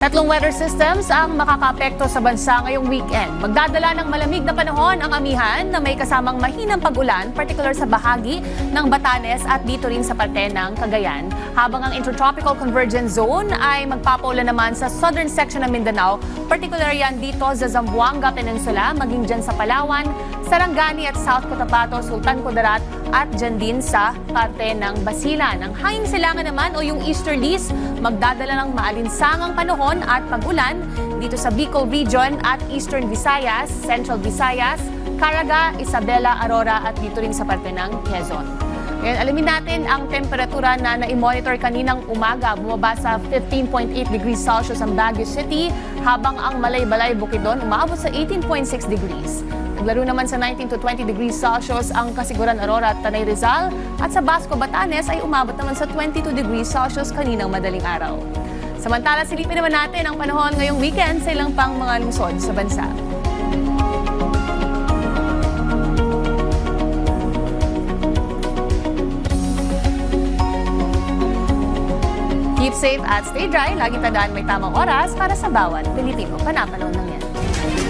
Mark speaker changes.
Speaker 1: Tatlong weather systems ang makakaapekto sa bansa ngayong weekend. Magdadala ng malamig na panahon ang amihan na may kasamang mahinang pag-ulan, particular sa bahagi ng Batanes at dito rin sa parte ng Cagayan. Habang ang Intertropical Convergence Zone ay magpapaulan naman sa southern section ng Mindanao, particular yan dito sa Zamboanga Peninsula, maging dyan sa Palawan, Sarangani at South Cotabato, Sultan Kudarat at dyan din sa parte ng Basilan. Ang hanging silangan naman o yung easterlies magdadala ng maalinsangang panahon at pag-ulan dito sa Bicol Region at Eastern Visayas, Central Visayas, Caraga, Isabela, Aurora at dito rin sa parte ng Quezon. Ngayon, alamin natin ang temperatura na na-monitor kaninang umaga. Bumaba sa 15.8 degrees Celsius ang Baguio City, habang ang Malay-Balay, Bukidnon umaabot sa 18.6 degrees. Naglaro naman sa 19 to 20 degrees Celsius ang Kasiguran, Aurora at Tanay Rizal, at sa Basco, Batanes ay umabot naman sa 22 degrees Celsius kaninang madaling araw. Samantala, silipin naman natin ang panahon ngayong weekend sa ilang pang mga lungsod sa bansa. Keep safe at stay dry. Laging tandaan may tamang oras para sa bawat Pilipino. Panapanood ng yan.